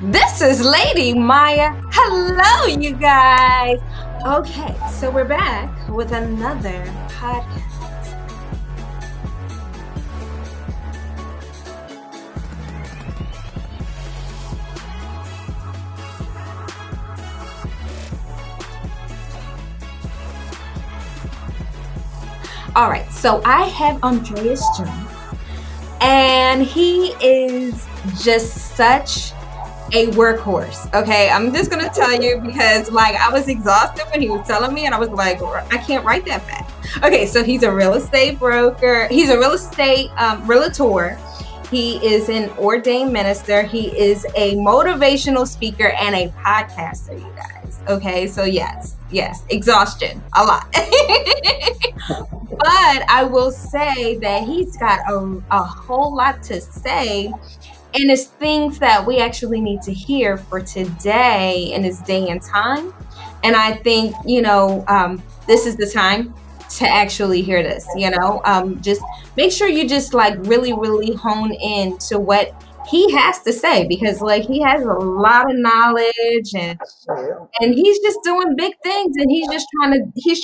This is Lady Myya. Hello, you guys. Okay, so we're back with another podcast. All right, so I have Andreas Jones, and he is just such a workhorse. Okay, I'm just gonna tell you because I was exhausted when he was telling me, and I was like, I can't write that fast. Okay, so he's a real estate broker. He's a real estate realtor. He is an ordained minister. He is a motivational speaker and a podcaster, you guys. Okay, so yes, exhaustion, a lot. But I will say that he's got a whole lot to say, and it's things that we actually need to hear for today in this day and time. And I think, this is the time to actually hear this, just make sure you just really, really hone in to what he has to say, because he has a lot of knowledge, and he's just doing big things, and he's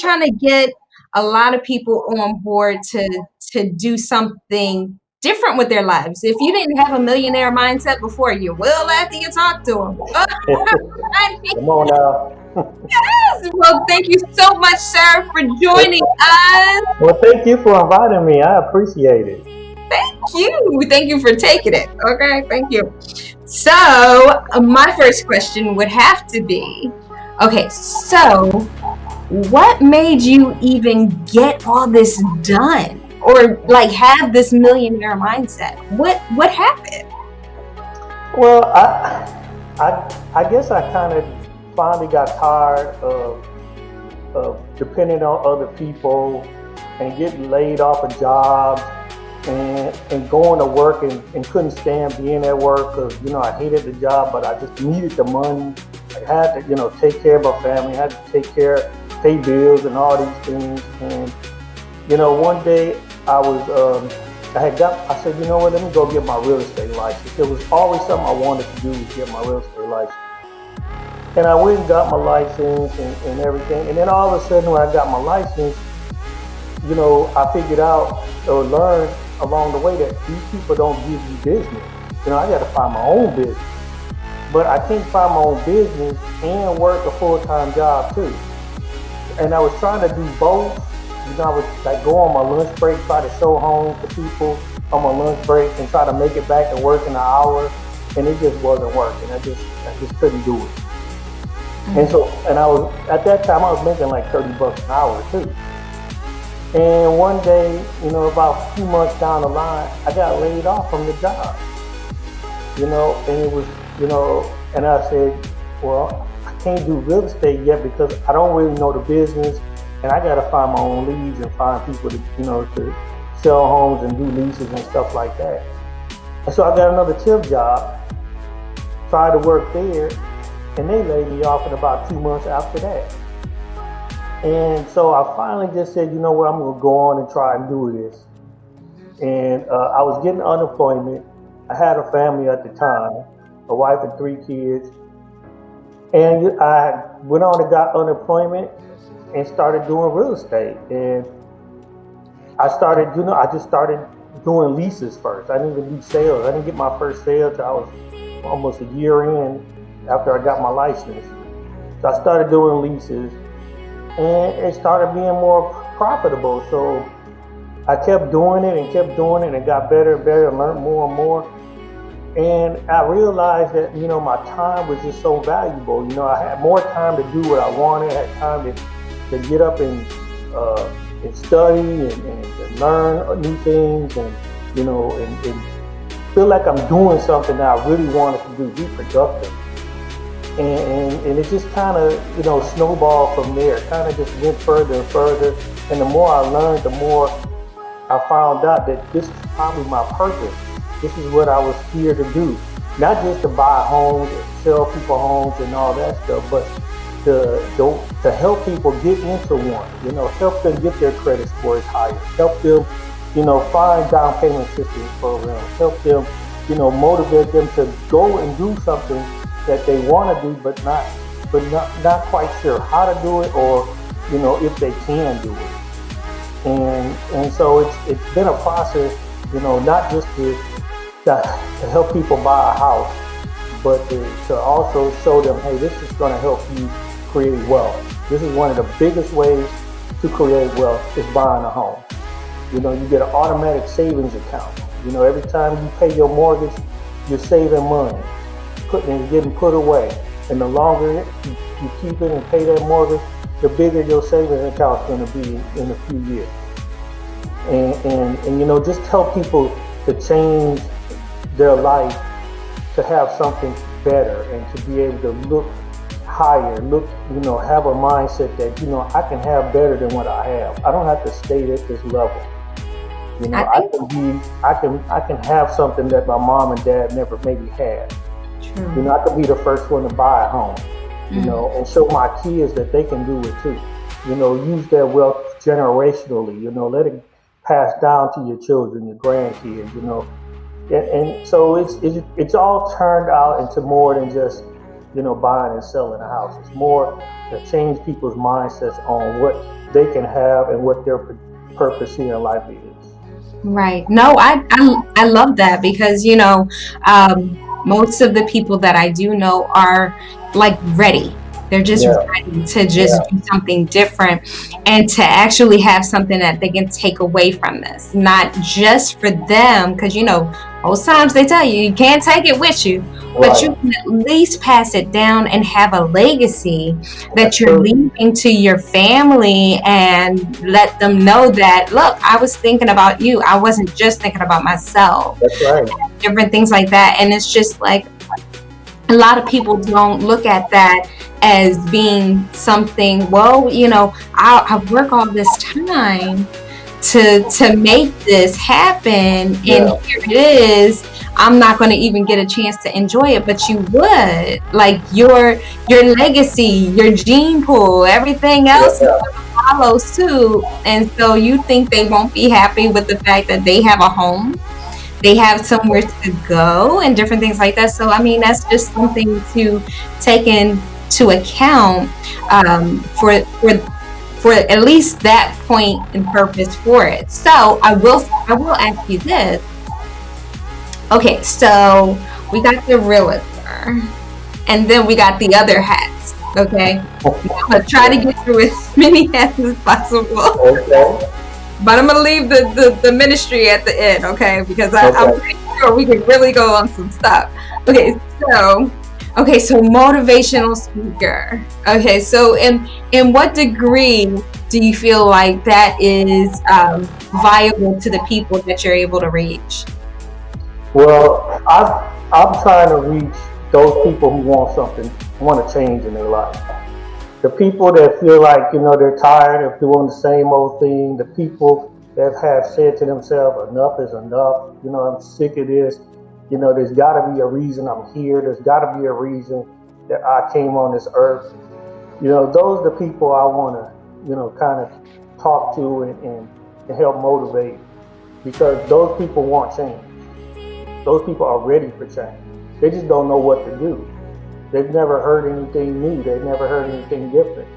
trying to get a lot of people on board to do something different with their lives. If you didn't have a millionaire mindset before, you will after you talk to him. Come on now. Well, thank you so much, sir, for joining us. Well, thank you for inviting me. I appreciate it. Thank you for taking it. Okay, thank you. So my first question would have to be, okay, so what made you even get all this done, or have this millionaire mindset? What happened? Well, I guess I kind of finally got tired of depending on other people and getting laid off of jobs and going to work and couldn't stand being at work because, I hated the job, but I just needed the money. I had to, take care of my family, I had to pay bills and all these things. And, one day I said, you know what, let me go get my real estate license. It was always something I wanted to do, was get my real estate license. And I went and got my license and everything. And then all of a sudden when I got my license, I figured out or learned along the way that these people don't give you business. I got to find my own business. But I can't find my own business and work a full-time job too. And I was trying to do both. I would go on my lunch break, try to show home to people on my lunch break and try to make it back and work in an hour. And it just wasn't working. I just couldn't do it. Mm-hmm. And at that time I was making like $30 an hour too. And one day, about a few months down the line, I got laid off from the job. And it was, and I said, well, I can't do real estate yet because I don't really know the business, and I got to find my own leads and find people to, to sell homes and do leases and stuff like that. And so I got another tip job, tried to work there, and they laid me off in about 2 months after that. And so I finally just said, you know what, I'm going to go on and try and do this. And I was getting unemployment. I had a family at the time, a wife and 3 kids. And I went on and got unemployment and started doing real estate. And I just started doing leases first. I didn't even do sales. I didn't get my first sale till I was almost a year in after I got my license. So I started doing leases. And it started being more profitable. So I kept doing it and it got better and better and learned more and more. And I realized that, my time was just so valuable. I had more time to do what I wanted. I had time to get up and study and learn new things and feel like I'm doing something that I really wanted to do, be productive. And it just kind of, snowballed from there. It kind of just went further and further. And the more I learned, the more I found out that this is probably my purpose. This is what I was here to do. Not just to buy homes, sell people homes and all that stuff, but to help people get into one. Help them get their credit scores higher. Help them, find down payment assistance programs. Help them, motivate them to go and do something that they want to do, but not quite sure how to do it, or if they can do it. And so it's been a process, not just to help people buy a house, but to also show them, hey, this is going to help you create wealth. This is one of the biggest ways to create wealth, is buying a home. You get an automatic savings account. Every time you pay your mortgage, you're saving money, it's getting put away. And the longer you keep it and pay that mortgage, the bigger your savings account is going to be in a few years. And just help people to change their life, to have something better, and to be able to look higher, have a mindset that, I can have better than what I have. I don't have to stay at this level. I think I can have something that my mom and dad never maybe had. true. I could be the first one to buy a home, and show my kids that they can do it too. Use their wealth generationally, let it pass down to your children, your grandkids, and so it's all turned out into more than just, buying and selling a house. It's more to change people's mindsets on what they can have and what their purpose here in life is. Right. No, I love that because, most of the people that I do know are like ready. They're just Yeah, ready to just yeah, do something different and to actually have something that they can take away from this, not just for them. Because, most times they tell you you can't take it with you, but you right. can at least pass it down and have a legacy That's that you're true. leaving to your family and let them know that, look, I was thinking about you. I wasn't just thinking about myself, That's right. different things like that. And it's just like a lot of people don't look at that as being something, well, I work all this time to make this happen, and Yeah, here it is. I'm not going to even get a chance to enjoy it, but you would. Like your legacy, your gene pool, everything else is yeah, going to follow suit. And so you think they won't be happy with the fact that they have a home, they have somewhere to go, and different things like that. So I mean, that's just something to take into account, for at least that point and purpose for it. So I will ask you this. Okay, so we got the realtor, and then we got the other hats. Okay, I'm gonna try to yeah. get through as many hats as possible. Okay, But I'm gonna leave the ministry at the end, okay? Because I'm okay. pretty sure we can really go on some stuff. Okay, so so motivational speaker. Okay, so in what degree do you feel like that is viable to the people that you're able to reach? Well, I'm trying to reach those people who want something, want to change in their life. The people that feel like, they're tired of doing the same old thing. The people that have said to themselves, enough is enough. I'm sick of this. There's got to be a reason I'm here. There's got to be a reason that I came on this earth. Those are the people I want to, kind of talk to, and help motivate, because those people want change. Those people are ready for change. They just don't know what to do. They've never heard anything new. They've never heard anything different.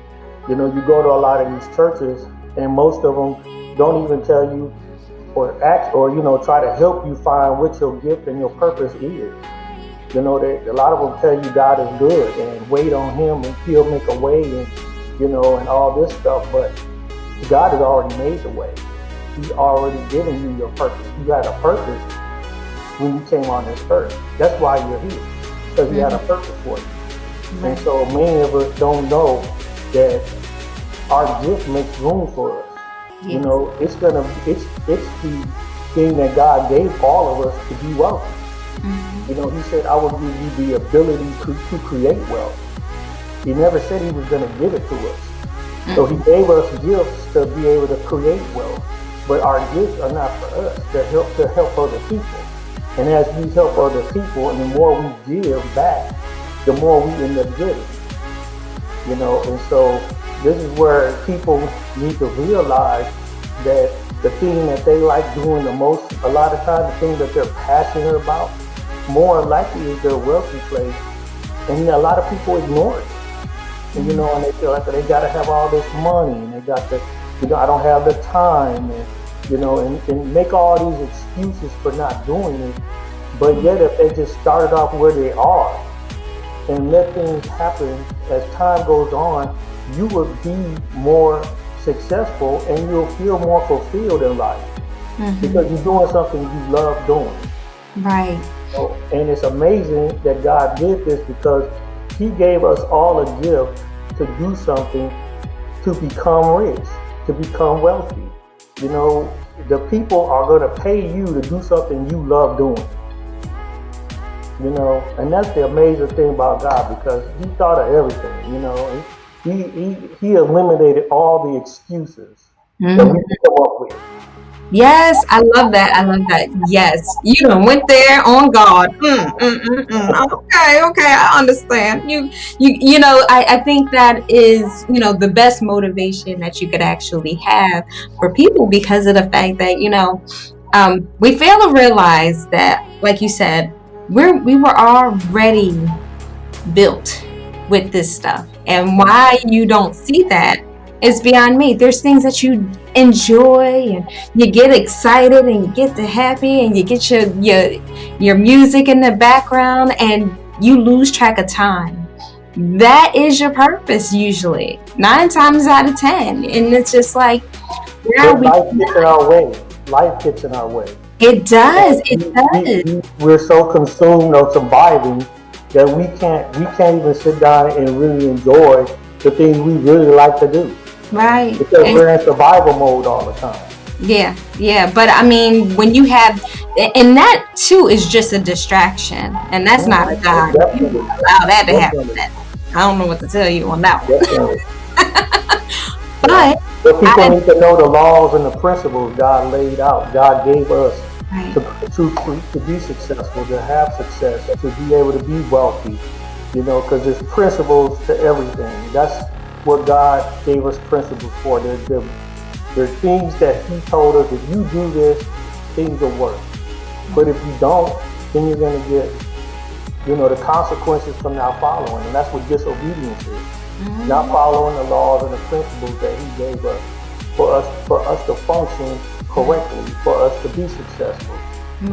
You go to a lot of these churches, and most of them don't even tell you, or act, or try to help you find what your gift and your purpose is. A lot of them tell you God is good and wait on Him and He'll make a way, and all this stuff. But God has already made the way. He's already given you your purpose. You had a purpose when you came on this earth. That's why you're here, because He had a Mhm. purpose for you. And Right. so many of us don't know that our gift makes room for us. Yes. It's the thing that God gave all of us to be wealthy. Mhm. He said, I will give you the ability to create wealth. He never said He was going to give it to us. So He Mhm. gave us gifts to be able to create wealth. But our gifts are not for us, to help other people. And as we help other people, and the more we give back, the more we end up getting. And so this is where people need to realize that the thing that they like doing the most, a lot of times the thing that they're passionate about, more likely is their wealthy place And a lot of people ignore it. And, and they feel like they got to have all this money, and they got to, I don't have the time, and, and make all these excuses for not doing it. But yet, if they just started off where they are and let things happen as time goes on, you will be more successful and you'll feel more fulfilled in life because you're doing something you love doing. Right. And it's amazing that God did this because He gave us all a gift to do something to become rich, to become wealthy. The people are going to pay you to do something you love doing. And that's the amazing thing about God because He thought of everything. He eliminated all the excuses that we can come up with. Yes, I love that. I love that. Yes, you done went there on God. Okay, I understand. I think that is, the best motivation that you could actually have for people because of the fact that, we fail to realize that, like you said, we were already built with this stuff. And why you don't see that is beyond me. There's things that you enjoy and you get excited and you get happy and you get your music in the background and you lose track of time. That is your purpose usually, 9 times out of 10. And it's just like, life gets in our way. Life gets in our way. It does. It does. We're so consumed on surviving that we can't even sit down and really enjoy the things we really like to do. Right. Because we're in survival mode all the time. Yeah. But I mean, when you have, and that too is just a distraction, and that's not a God. You allow that to happen. I don't know what to tell you on that one. But people need to know the laws and the principles God laid out. God gave us to be successful, to have success, to be able to be wealthy. Because there's principles to everything. That's what God gave us principles for. There's things that He told us, if you do this, things will work. But if you don't, then you're going to get, the consequences from not following. And that's what disobedience is. Not following the laws and the principles that He gave us for us to function correctly, for us to be successful,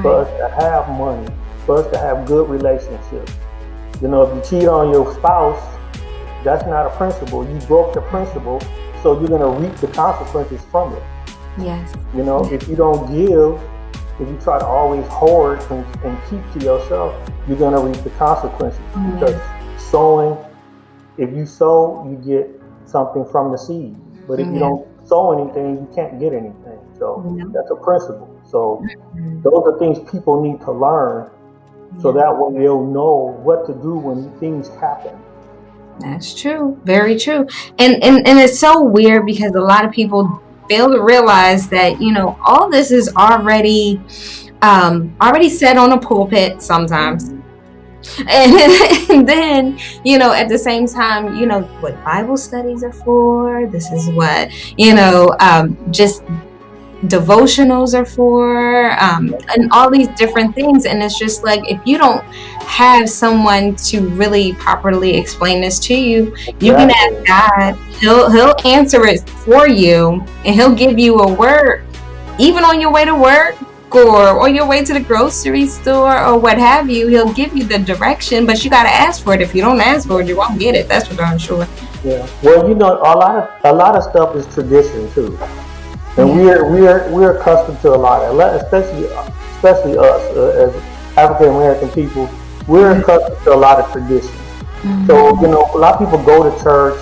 for us to have money, for us to have good relationships. If you cheat on your spouse, that's not a principle. You broke the principle, so you're going to reap the consequences from it. Yes. If you don't give, if you try to always hoard and keep to yourself, you're going to reap the consequences. Because if you sow, you get something from the seed. But if you don't sow anything, you can't get anything. So that's a principle. So those are things people need to learn, so that way they'll know what to do when things happen. That's true. Very true. And it's so weird because a lot of people fail to realize that, all this is already said on a pulpit sometimes. And then, at the same time, what Bible studies are for. This is what, just devotionals are for, and all these different things. And it's just like, if you don't have someone to really properly explain this to you, you can ask God. He'll answer it for you, and He'll give you a word, even on your way to work or on your way to the grocery store or what have you. He'll give you the direction, but you got to ask for it. If you don't ask for it, you won't get it. That's for darn sure. Yeah. Well, a lot of stuff is tradition too. And we're accustomed to a lot of, especially us as African American people. We're accustomed to a lot of tradition. So a lot of people go to church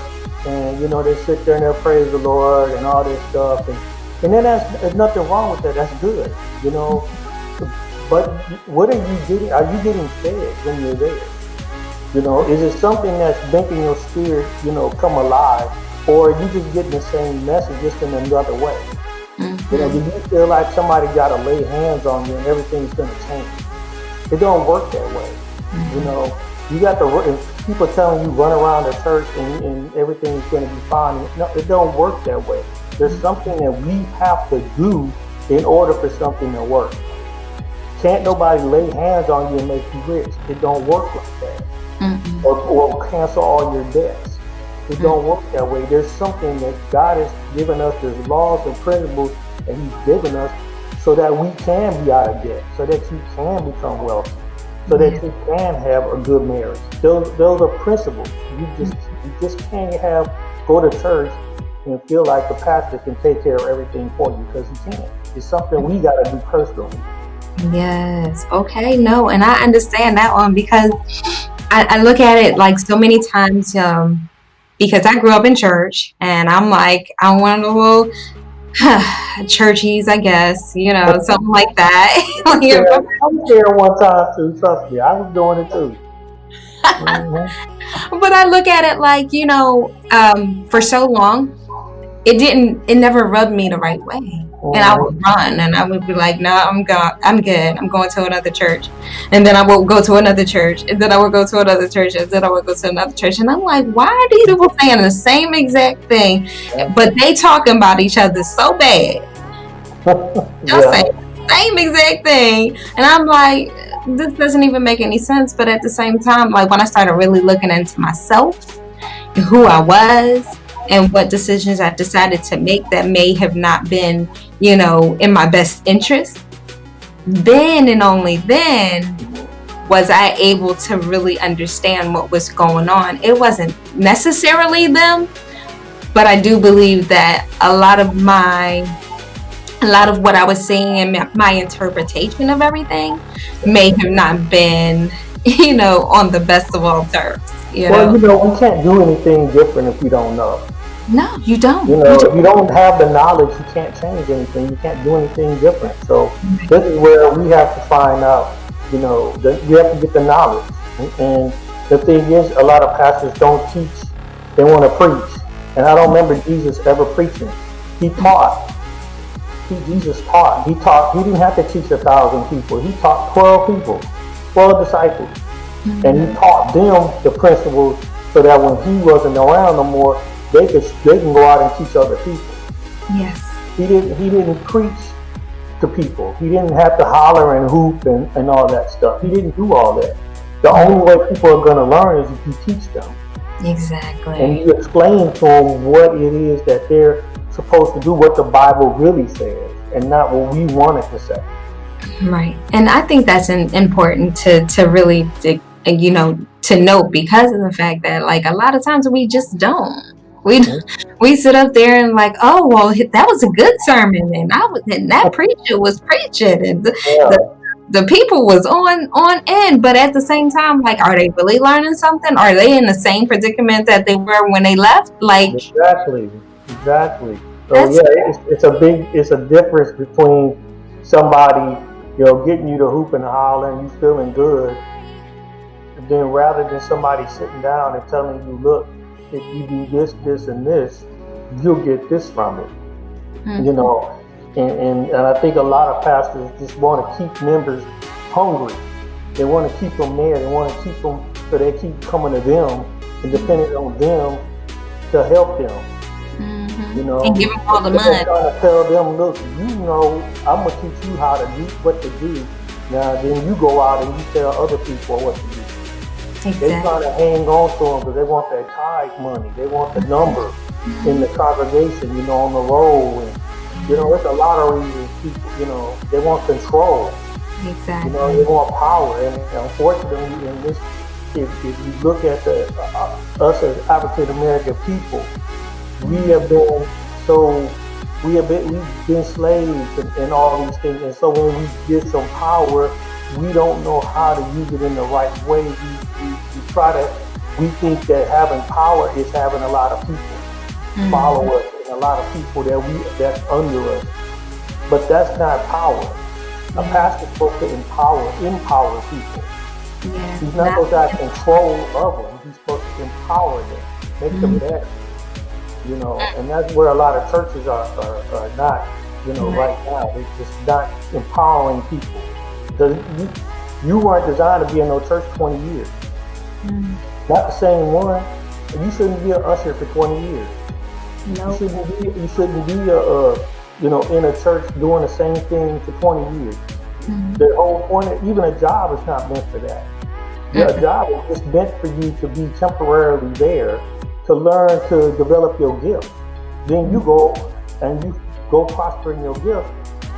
and they sit there and they praise the Lord and all this stuff, and then there's nothing wrong with that. That's good, But what are you getting? Are you getting fed when you're there? Is it something that's making your spirit come alive, or are you just getting the same message just in another way? Do you feel like somebody got to lay hands on you and everything's going to change? It don't work that way. You got to, people telling you run around the church and everything's going to be fine. No, it don't work that way. There's something that we have to do in order for something to work. Can't nobody lay hands on you and make you rich. It don't work like that. Mm-mm. or cancel all your debts. It don't work that way. There's something that God has given us. There's laws and principles that He's given us so that we can be out of debt, so that you can become wealthy, so that Yeah. you can have a good marriage. Those are principles. You just can't go to church and feel like the pastor can take care of everything for you, because he can't. It's something we got to do personally. Yes. Okay. No, and I understand that one because I look at it like so many times, because I grew up in church and I'm like, I'm one of the little churchies, I guess, something like that. Yeah, I was there one time too. Trust me, I was doing it too. Hmm. But I look at it like, for so long, it never rubbed me the right way. And I would Hmm. run and I would be like, no, I'm good. I'm going to another church. And then I would go to another church. And then I would go to another church. And then I would go to another church. And I'm like, why are these people saying the same exact thing? But they talking about each other so bad. Y'all Yeah. saying the same exact thing. And I'm like, this doesn't even make any sense. But at the same time, like when I started really looking into myself and who I was and what decisions I decided to make that may have not been, in my best interest, then and only then was I able to really understand what was going on. It wasn't necessarily them, but I do believe that a lot of what I was seeing and my interpretation of everything may have not been, on the best of all terms. Well, we can't do anything different if we don't know. No, you don't. If you don't have the knowledge, you can't change anything. You can't do anything different. So this is where we have to find out. We have to get the knowledge. And the thing is, a lot of pastors don't teach; they want to preach. And I don't remember Jesus ever preaching. He taught. Jesus taught. He taught. He didn't have to teach 1,000 people. He taught 12 people, 12 disciples, and he taught them the principles so that when he wasn't around no more, they can go out and teach other people. Yes. He didn't preach to people. He didn't have to holler and hoop and all that stuff. He didn't do all that. The only way people are going to learn is if you teach them. Exactly. And you explain to them what it is that they're supposed to do, what the Bible really says, and not what we want it to say. Right. And I think that's important to really, to note, because of the fact that like a lot of times we just don't. We sit up there and like, oh well, that was a good sermon, and that preacher was preaching, and Yeah. the people was on end. But at the same time, like, are they really learning something? Are they in the same predicament that they were when they left? Like, Exactly. So that's yeah, it's a difference between somebody, getting you to hoop and holler and you feeling good, and then rather than somebody sitting down and telling you, look, if you do this, this, and this, you'll get this from it. You know, and I think a lot of pastors just want to keep members hungry. They want to keep them there. They want to keep them so they keep coming to them and depending on them to help them. and give them all the They're money. trying to tell them, look, I'm gonna teach you how to do what to do. Now then you go out and you tell other people what to do. They Exactly. trying to hang on to them because they want their tithe money. They want the number in the congregation, on the roll. And, there's a lot of reasons people, they want control. Exactly. They want power. And unfortunately, if you look at us as African American people, we've been slaves and all these things. And so when we get some power, we don't know how to use it in the right way. We think that having power is having a lot of people follow us and a lot of people that's under us. But that's not power. A pastor's supposed to empower people. Yeah. He's not supposed to have control of them. He's supposed to empower them, make them better. And that's where a lot of churches are not, right now. They're just not empowering people. Because you weren't designed to be in no church 20 years. Not the same one. You shouldn't be an usher for 20 years. Nope. You shouldn't be in a church doing the same thing for 20 years. The whole point, even a job is not meant for that. A job is just meant for you to be temporarily there to learn to develop your gift. Then you go and you go prosper in your gift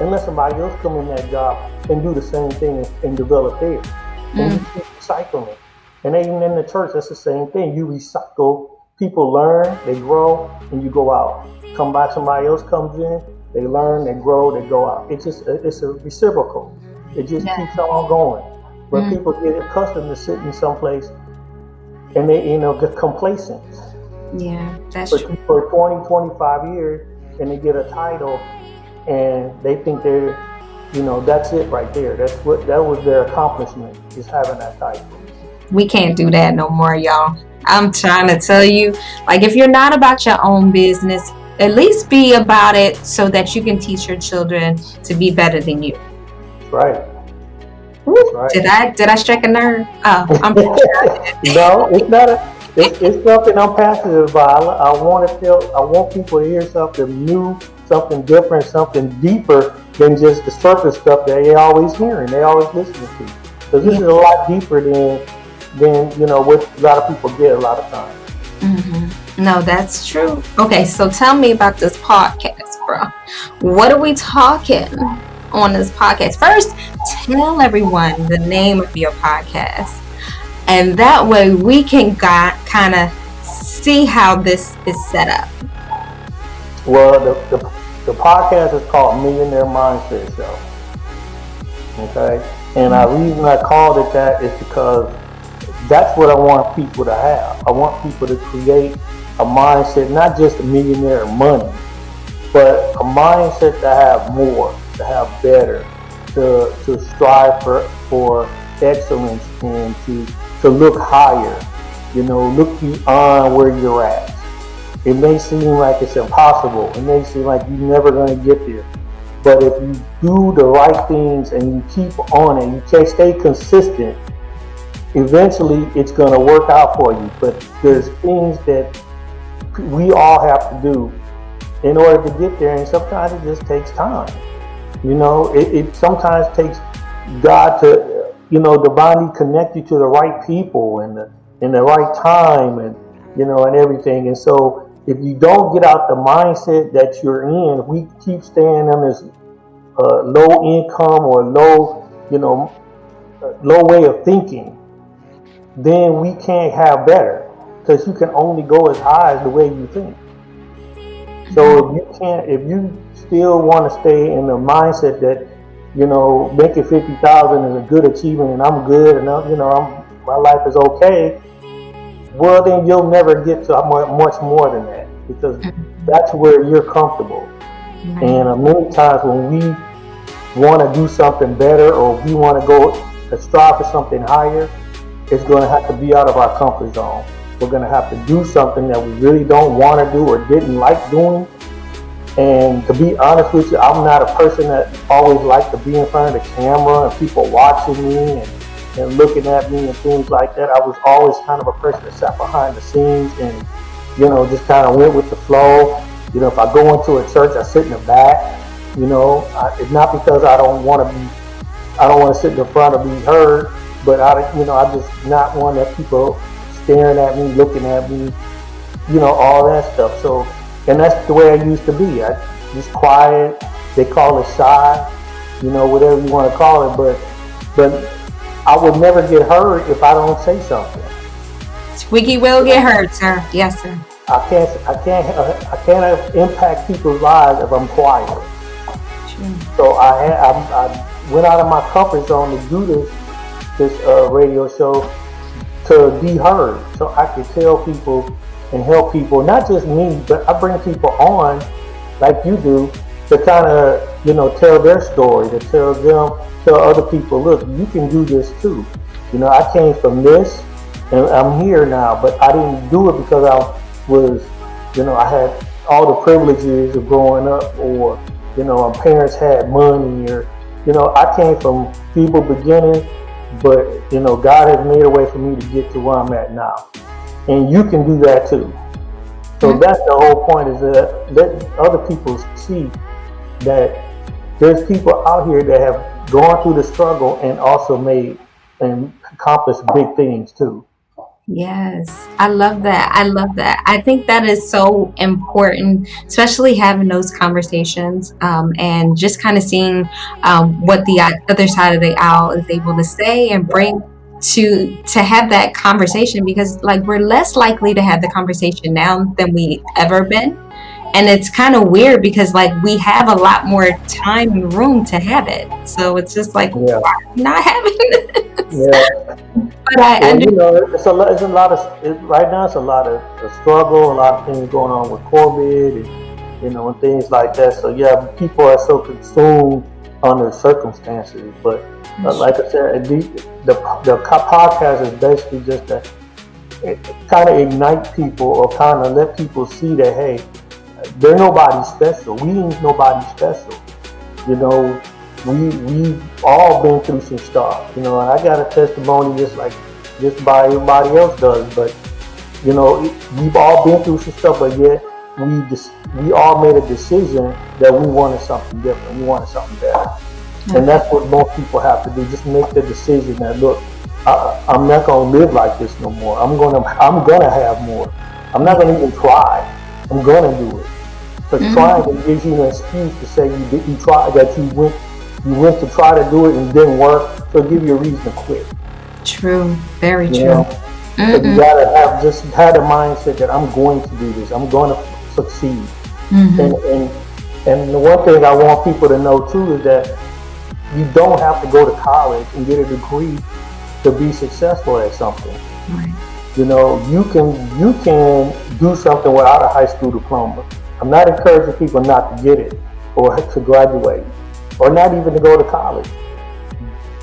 and let somebody else come in that job and do the same thing and develop theirs. And you keep recycling. And even in the church, that's the same thing. You recycle. People learn, they grow, and you go out. Come by, somebody else comes in, they learn, they grow, they go out. It's a reciprocal. It just keeps on going. But people get accustomed to sitting someplace and they get complacent. Yeah, that's true. For 20, 25 years, and they get a title and they think they're, that's it right there. That was their accomplishment, is having that title. We can't do that no more, y'all. I'm trying to tell you, like, if you're not about your own business, at least be about it so that you can teach your children to be better than you. Right. Right. Did I strike a nerve? Oh, I'm No, it's not. It's something I'm passionate about. I want people to hear something new, something different, something deeper than just the surface stuff that they're always hearing, they always listening to. Because this is a lot deeper than what a lot of people get a lot of times. No, that's true. Okay, so tell me about this podcast, bro. What are we talking on this podcast? First, tell everyone the name of your podcast, and that way we can kind of see how this is set up. Well, the podcast is called Millionaire Mindset Show. Okay, and the reason I called it that is because that's what I want people to have. I want people to create a mindset, not just a millionaire money, but a mindset to have more, to have better, to strive for excellence, and to look higher, look beyond where you're at. It may seem like it's impossible. It may seem like you're never going to get there. But if you do the right things and you keep on it, you can stay consistent, eventually it's going to work out for you. But there's things that we all have to do in order to get there, and sometimes it just takes time. It sometimes takes God to, divinely connect you to the right people and in the right time, and and everything. And so if you don't get out the mindset that you're in, if we keep staying on this low income or low way of thinking, then we can't have better, because you can only go as high as the way you think. So if you still want to stay in the mindset that, making 50,000 is a good achievement and I'm good and my life is okay, well then you'll never get to much more than that, because that's where you're comfortable. And many times when we want to do something better, or we want to go to strive for something higher, it's going to have to be out of our comfort zone. We're going to have to do something that we really don't want to do or didn't like doing. And to be honest with you, I'm not a person that always liked to be in front of the camera and people watching me and looking at me and things like that. I was always kind of a person that sat behind the scenes and, just kind of went with the flow. If I go into a church, I sit in the back. It's not because I don't want to sit in the front or be heard, but I just not want that people staring at me, looking at me, all that stuff. So, and that's the way I used to be. I just quiet. They call it shy, whatever you want to call it. But I would never get hurt if I don't say something. Squeaky will get hurt, sir. Yes, sir. I can't impact people's lives if I'm quiet. True. So I went out of my comfort zone to do this radio show, to be heard, so I could tell people and help people, not just me, but I bring people on like you do to kind of, tell their story, to tell other people, look, you can do this too. I came from this and I'm here now, but I didn't do it because I was, I had all the privileges of growing up, or, my parents had money, or, I came from feeble beginnings. But, God has made a way for me to get to where I'm at now. And you can do that too. So that's the whole point, is that let other people see that there's people out here that have gone through the struggle and also made and accomplish big things too. Yes, I love that. I love that. I think that is so important, especially having those conversations, and just kind of seeing what the other side of the aisle is able to say and bring to have that conversation, because like we're less likely to have the conversation now than we ever been. And it's kind of weird because like we have a lot more time and room to have it. So it's just like, Yeah, why are we not having this? yeah. But I Well, understand. it's a lot of right now. It's a lot of a struggle, a lot of things going on with COVID, and things like that. So yeah, people are so consumed on their circumstances. But like I said, the podcast is basically just to kind of ignite people or kind of let people see that hey, they're nobody special. We ain't nobody special. You know, we've all been through some stuff. And I got a testimony just by everybody else does. But we've all been through some stuff. But yet we all made a decision that we wanted something different. We wanted something better. And that's what most people have to do. Just make the decision that look, I'm not gonna live like this no more. I'm gonna have more. I'm not gonna even try. I'm gonna do it. Because trying gives you an excuse to say you try that you went to try to do it and it didn't work. So give you a reason to quit. True, very You true. know, so you gotta have the mindset that I'm going to do this. I'm going to succeed. Mm-hmm. And the one thing I want people to know too is that you don't have to go to college and get a degree to be successful at something. Right. You can do something without a high school diploma. I'm not encouraging people not to get it or to graduate or not even to go to college.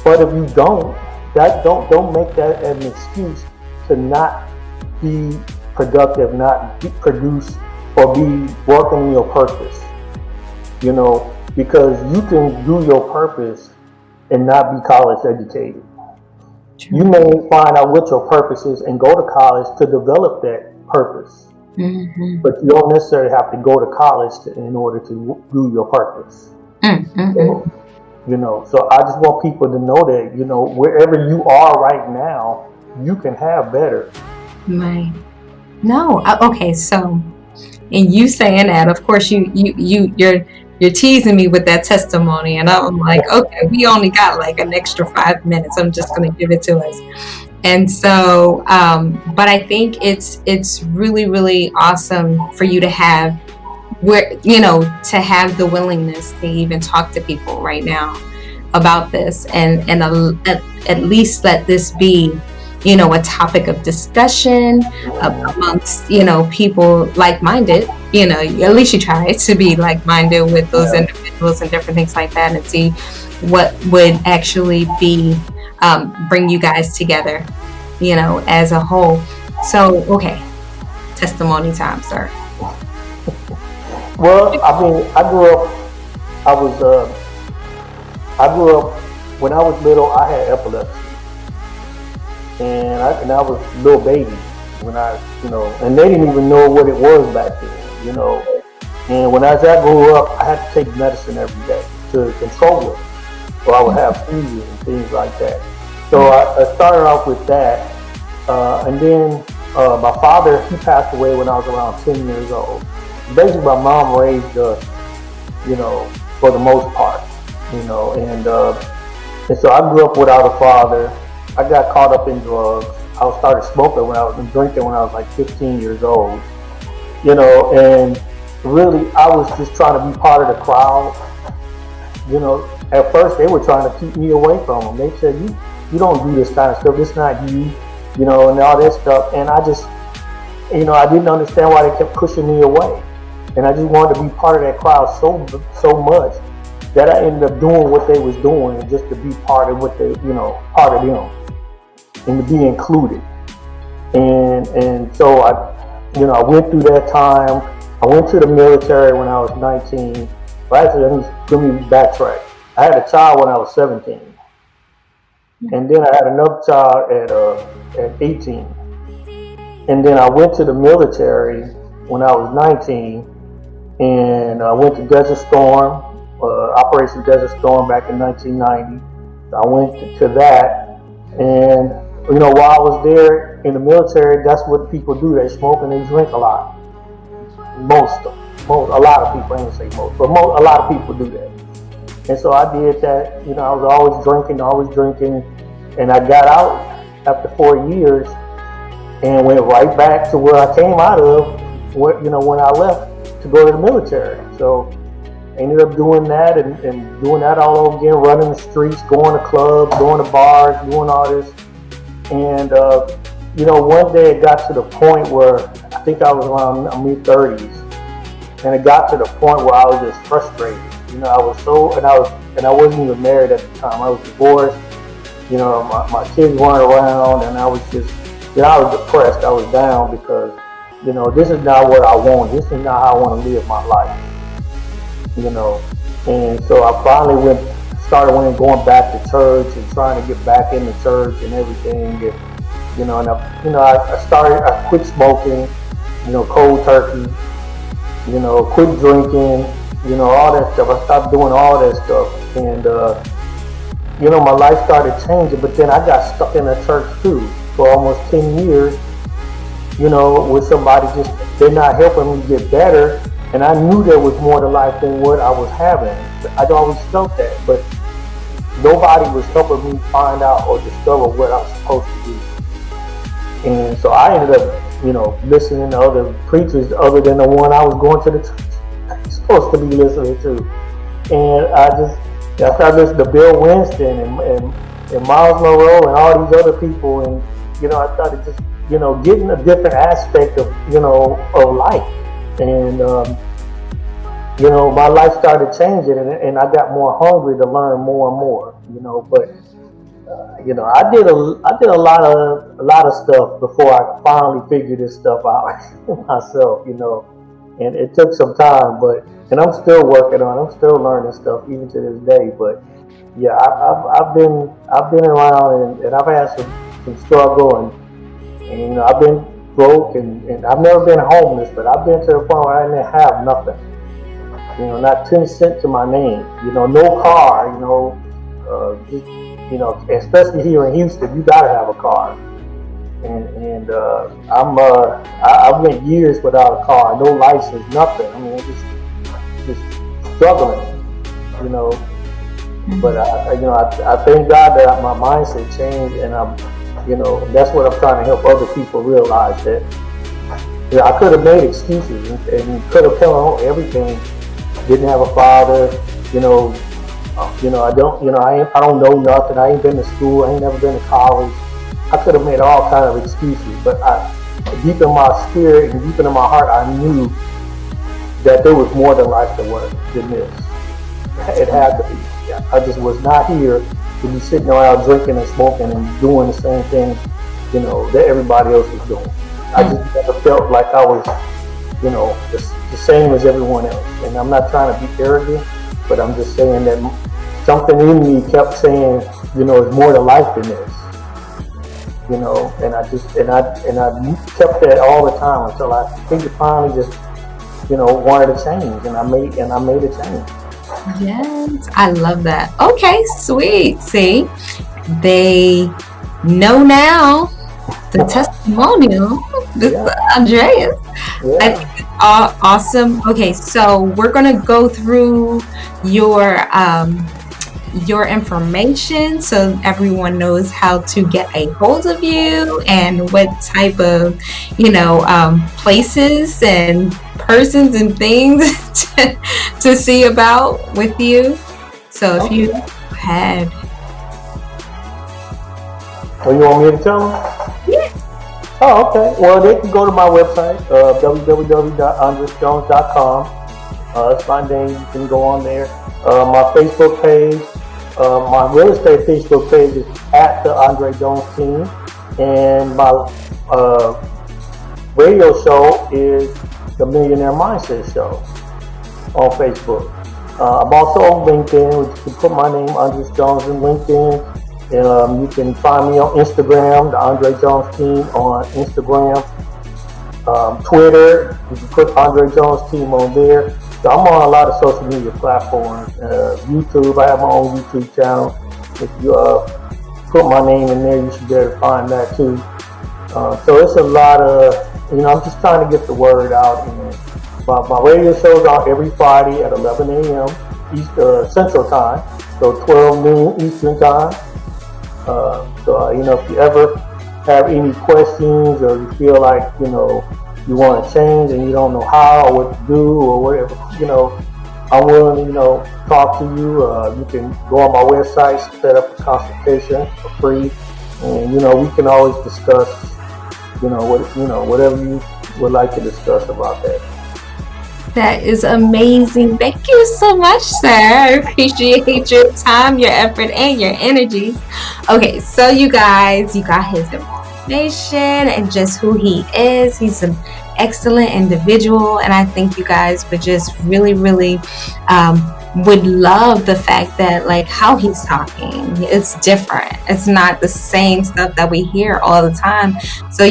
But if you don't make that an excuse to not be productive, not produce or be working on your purpose. Because you can do your purpose and not be college educated. You True. may find out what your purpose is and go to college to develop that purpose. Mm-hmm. But you don't necessarily have to go to college in order to do your purpose. Mm-hmm. So I just want people to know that, wherever you are right now, you can have better. Right. No. Okay. So, and you saying that, of course, you're teasing me with that testimony, and I'm like, okay, we only got like an extra 5 minutes. I'm just gonna give it to us. And so, but I think it's really really awesome for you to have to have the willingness to even talk to people right now about this, and at least let this be a topic of discussion amongst people like-minded. At least you try to be like-minded with those Yeah. individuals and different things like that, and see what would actually be bring you guys together as a whole. So okay, testimony time, sir. Well, I mean, I was, I grew up, when I was little, I had epilepsy. And I was a little baby and they didn't even know what it was back then. And as I grew up, I had to take medicine every day to control it. So I would have seizures and things like that. So I started off with that. And then my father, he passed away when I was around 10 years old. Basically, my mom raised us, for the most part, and so I grew up without a father. I got caught up in drugs. I started smoking drinking when I was like 15 years old, and really I was just trying to be part of the crowd. At first they were trying to keep me away from them. They said, you don't do this kind of stuff. It's not you, and all that stuff. And I just, I didn't understand why they kept pushing me away. And I just wanted to be part of that crowd so much that I ended up doing what they was doing, and just to be part of what they, part of them, and to be included. And so I went through that time. I went to the military when I was 19. Well, actually, let me backtrack. I had a child when I was 17, and then I had another child at 18, and then I went to the military when I was 19, and I went to Desert Storm, Operation Desert Storm back in 1990. I went to that, And while I was there in the military, that's what people do. They smoke and they drink a lot. Most, a lot of people. I ain't say most, but a lot of people do that. And so I did that. I was always drinking, and I got out after 4 years and went right back to where I came out of. When I left to go to the military. So I ended up doing that and doing that all over again, running the streets, going to clubs, going to bars, doing all this. And one day it got to the point where I think I was around mid-30s, and it got to the point where I was just frustrated. I was so, and I wasn't even married at the time. I was divorced. My kids weren't around, and I was just, I was depressed. I was down because, this is not what I want. This is not how I want to live my life. And so I finally started going back to church and trying to get back into church and everything. And, I quit smoking, cold turkey, quit drinking, all that stuff. I stopped doing all that stuff. And, my life started changing, but then I got stuck in a church too for almost 10 years, with somebody they're not helping me get better. And I knew there was more to life than what I was having. I'd always felt that, but nobody was helping me find out or discover what I was supposed to do. And so I ended up, listening to other preachers other than the one I was going to the church I was supposed to be listening to. And I started listening to Bill Winston and Miles Monroe and all these other people. And, I started just, getting a different aspect of life. And, my life started changing, and I got more hungry to learn more and more, but, I did a lot of stuff before I finally figured this stuff out myself, and it took some time, and I'm still working on it. I'm still learning stuff even to this day, but yeah, I've been around, and I've had some struggle, and I've been broke, and I've never been homeless, but I've been to the point where I didn't have nothing. Not 10 cents to my name. No car. Especially here in Houston, you gotta have a car. And I went years without a car, no license, nothing. I mean, just struggling. But I thank God that my mindset changed, and that's what I'm trying to help other people realize that. I could have made excuses and could have come on everything. Didn't have a father, I don't know nothing. I ain't been to school. I ain't never been to college. I could have made all kind of excuses, but deep in my spirit and deep in my heart, I knew that there was more than life than this. It had to be. I just was not here to be sitting around drinking and smoking and doing the same thing, that everybody else was doing. I just never felt like I was, the same as everyone else. And I'm not trying to be arrogant, but I'm just saying that something in me kept saying, it's more to life than this. And I kept that all the time until I think it finally just, wanted to change, and I made a change. Yes, I love that. Okay, sweet. See, they know now the testimonial. This Andreas. Yeah. I think it's awesome. Okay, so we're gonna go through your information so everyone knows how to get a hold of you and what type of places and persons and things to see about with you. So if you had you want me to tell them? Yeah. Oh, okay. Well, they can go to my website, www.andresjones.com. It's my name. You can go on there. My Facebook page, my real estate Facebook page is at the Andre Jones Team, and my radio show is the Millionaire Mindset Show on Facebook. I'm also on LinkedIn, which you can put my name, Andres Jones, in LinkedIn. You can find me on Instagram, the Andre Jones Team on Instagram. Twitter, you can put Andre Jones Team on there. So I'm on a lot of social media platforms. YouTube, I have my own YouTube channel. If you put my name in there, you should be able to find that too. So it's a lot of, I'm just trying to get the word out. And my radio show's on every Friday at 11 a.m. Central Time, so 12 noon Eastern Time. If you ever have any questions or you feel like, you want to change and you don't know how or what to do or whatever, I'm willing to, talk to you. You can go on my website, set up a consultation for free, and, we can always discuss, whatever you would like to discuss about that. That is amazing. Thank you so much, sir. I appreciate your time, your effort, and your energies. Okay, so you got his information and just who he is. He's an excellent individual, and I think you guys would just really, really would love the fact that like how he's talking. It's different. It's not the same stuff that we hear all the time. So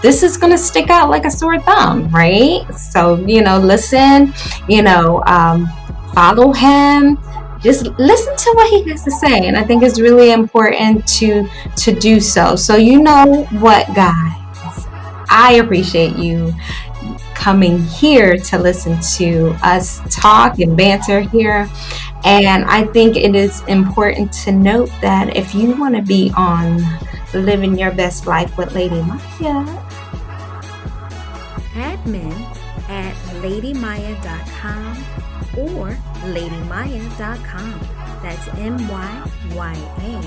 this is going to stick out like a sore thumb, right? So, listen, follow him, just listen to what he has to say. And I think it's really important to do so. So, what, guys? I appreciate you coming here to listen to us talk and banter here. And I think it is important to note that if you want to be on Living Your Best Life with Lady Myya, admin at ladymyya.com or ladymyya.com. That's MYYA.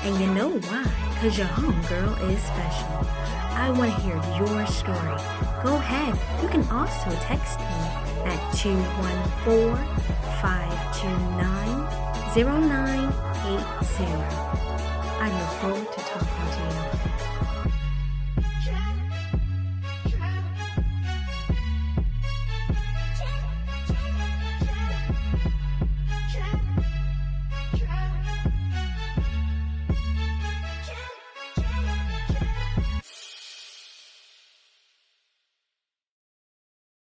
And you know why? Because your homegirl is special. I want to hear your story. Go ahead. You can also text me at 214-529-0980. I look forward to talking to you.